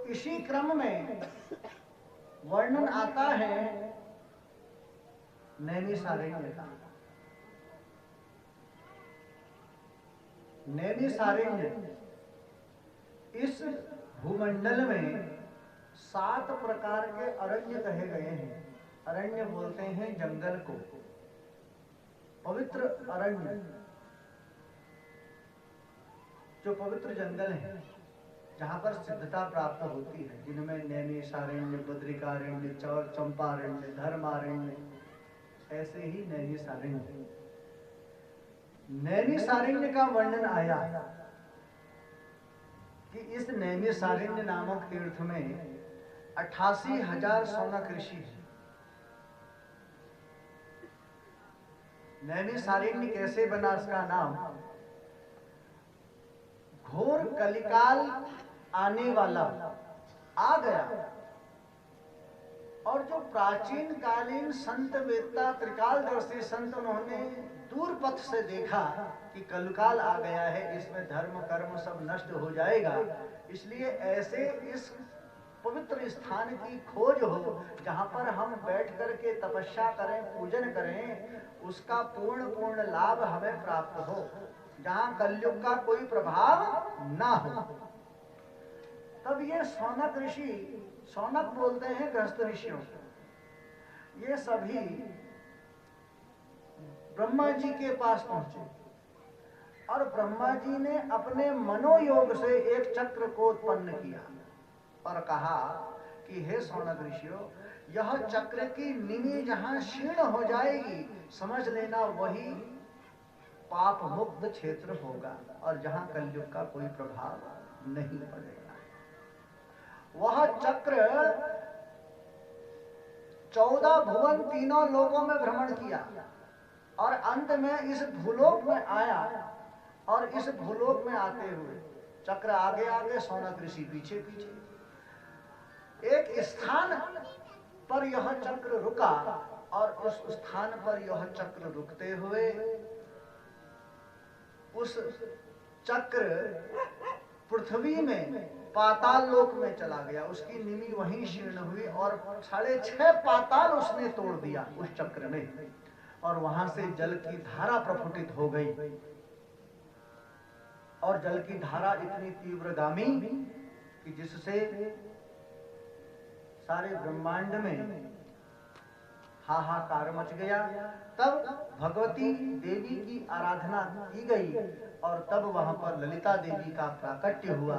इसी क्रम में वर्णन आता है नैमिषारण्य का। नैमिषारण्य इस भूमंडल में 7 प्रकार के अरण्य कहे गए हैं। अरण्य बोलते हैं जंगल को। पवित्र अरण्य, जो पवित्र जंगल है जहाँ पर सिद्धता प्राप्त होती है, जिनमें नैमिषारण्य, बद्रिकारण्य, चंपारण्य, धर्मारण्य, ऐसे ही नैमिषारण्य। नैमिषारण्य का वर्णन आया कि इस नैमिषारण्य नामक तीर्थ में 88,000 सौनक ऋषि हैं। नैमिषारण्य कैसे बना इसका नाम? घोर कलिकाल आने वाला आ गया और जो प्राचीन कालीन संत वेत्ता त्रिकालदर्शी संत, उन्होंने दूर पथ से देखा कि कलिकाल आ गया है, इसमें धर्म कर्म सब नष्ट हो जाएगा, इसलिए ऐसे इस पवित्र स्थान की खोज हो जहाँ पर हम बैठ करके तपस्या करें, पूजन करें, उसका पूर्ण लाभ हमें प्राप्त हो, जहाँ कलयुग का कोई प्रभाव ना हो। तब ये सौनक ऋषि, सौनक बोलते हैं गृहस्थ ऋषियों को, ये सभी ब्रह्मा जी के पास पहुंचे और ब्रह्मा जी ने अपने मनोयोग से एक चक्र को उत्पन्न किया और कहा कि हे सौनक ऋषियों, यह चक्र की निमि जहां क्षीण हो जाएगी, समझ लेना वही पाप मुक्त क्षेत्र होगा और जहां कलयुग का कोई प्रभाव नहीं पड़ेगा। वह चक्र 14 भुवन, तीनों लोकों में भ्रमण किया और अंत में इस भूलोक में आया और इस भूलोक में आते हुए चक्र आगे आगे, सौनक ऋषि पीछे पीछे, एक स्थान पर यह चक्र रुका और उस स्थान पर यह चक्र रुकते हुए उस चक्र पृथ्वी में पाताल लोक में चला गया। उसकी निमि वहीं शीर्ण हुई और 6.5 पाताल उसने तोड़ दिया उस चक्र में और वहां से जल की धारा प्रफुटित हो गई और जल की धारा इतनी तीव्रगामी कि जिससे सारे ब्रह्मांड में हाहाकार मच गया। तब भगवती देवी की आराधना की गई और तब वहां पर ललिता देवी का प्राकट्य हुआ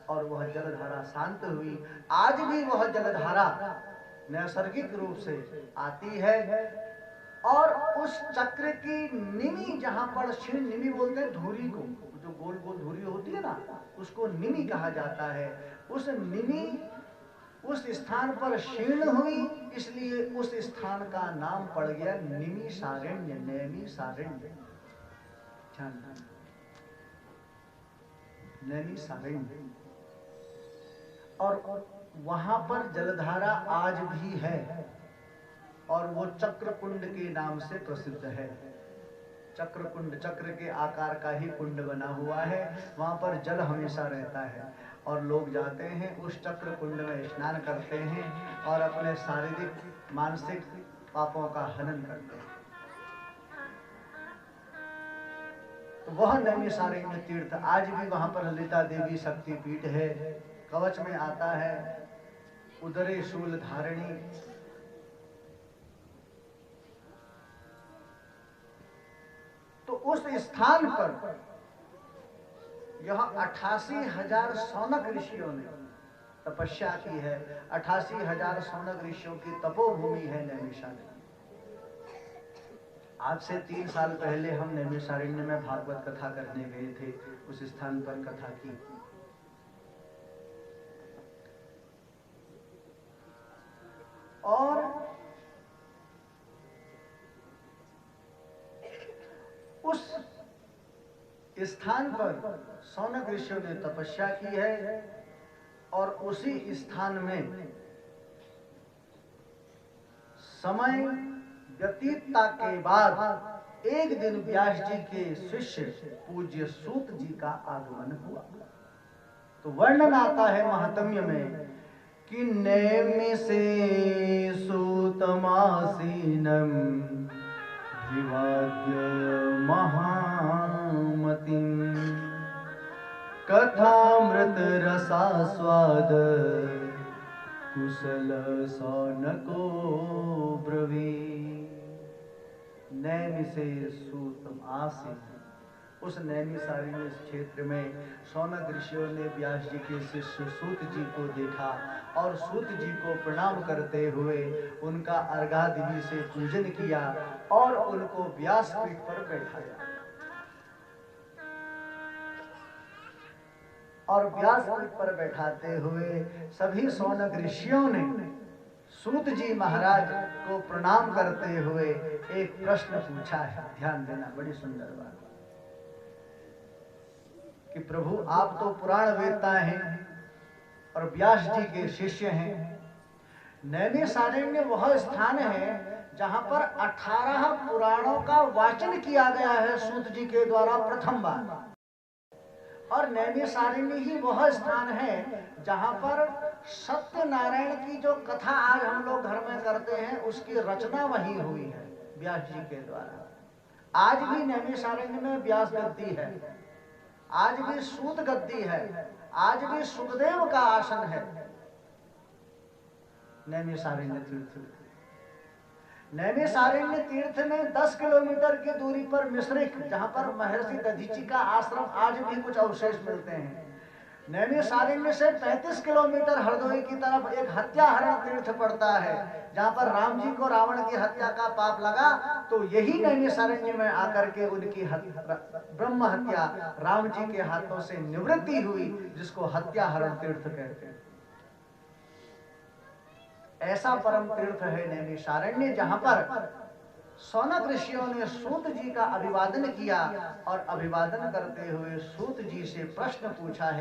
और वह जलधारा शांत हुई। आज भी वह जलधारा नैसर्गिक रूप से आती है और उस चक्र की निमि, जहां पर क्षीण, निमि बोलते हैं धुरी को, जो गोल गोल धुरी होती है ना, उसको निमि कहा जाता है। उस निमि उस स्थान पर क्षीण हुई, इसलिए उस स्थान का नाम पड़ गया निमिषारण्य, नैमिषारण्य, नैमिषारण्य। और वहां पर जलधारा आज भी है और वो चक्रकुंड के नाम से प्रसिद्ध है। चक्रकुंड, चक्र के आकार का ही कुंड बना हुआ है, वहां पर जल हमेशा रहता है और लोग जाते हैं उस चक्र कुंड में स्नान करते हैं और अपने शारीरिक मानसिक पापों का हनन करते हैं। तो वह नैमिषारण्य तीर्थ आज भी वहां पर ललिता देवी शक्तिपीठ है। कवच में आता है उदरे शूल धारिणी, तो उस स्थान पर यह 88,000 सौनक ऋषियों ने तपस्या की है। 88,000 सौनक ऋषियों की तपोभूमि है नैमिषारण्य। आज से 3 साल पहले हम नैमिषारण्य में भागवत कथा करने गए थे, उस स्थान पर कथा की। और उस स्थान पर सौनक ऋषियों ने तपस्या की है और उसी स्थान में समय व्यतीतता के बाद एक दिन व्यास जी के शिष्य पूज्य सूत जी का आगमन हुआ। तो वर्णन आता है महात्म्य में कि नैमि से सूतमासीनम विवाद्य महामतिम कथामृत रसास्वाद कुशल सौनको ब्रवी। नैमि से सूतम आसीन, उस नैमिषारण्य क्षेत्र में शौनक ऋषियों ने व्यास जी के शिष्य सूत जी को देखा और सूत जी को प्रणाम करते हुए उनका अर्घादिवि से पूजन किया और उनको व्यासपीठ पर बैठाया। और व्यासपीठ पर बैठाते हुए सभी शौनक ऋषियों ने सूत जी महाराज को प्रणाम करते हुए एक प्रश्न पूछा है। ध्यान देना, बड़ी सुंदर बात कि प्रभु आप तो पुराण वेदता हैं और व्यास जी के शिष्य हैं। नैमिषारण्य वह स्थान है जहां पर 18 पुराणों का वाचन किया गया है सूत जी के द्वारा प्रथम बार। और नैमिषारण्य ही वह स्थान है जहां पर सत्यनारायण की जो कथा आज हम लोग घर में करते हैं उसकी रचना वही हुई है व्यास जी के द्वारा। आज भी नैमिषारण्य में व्यास गद्दी है, आज भी सूत गद्दी है, आज भी सुखदेव का आसन है नैमिषारण्य तीर्थ। नैमिषारण्य तीर्थ में 10 किलोमीटर की दूरी पर मिश्रिक, जहां पर महर्षि दधीची का आश्रम आज भी कुछ अवशेष मिलते हैं। नैमिषारण्य से 35 किलोमीटर हरदोई की तरफ एक हत्याहरण तीर्थ पड़ता है, जहां पर राम जी को रावण की हत्या का पाप लगा, तो यही नैमिषारण्य में आकर के उनकी ब्रह्म हत्या राम जी के हाथों से निवृत्ति हुई, जिसको हत्याहरण तीर्थ कहते हैं। ऐसा परम तीर्थ है नैमिषारण्य, जहां पर शौनक ऋषियों ने सूत जी का अभिवादन किया और अभिवादन करते हुए सूत जी से प्रश्न पूछा है।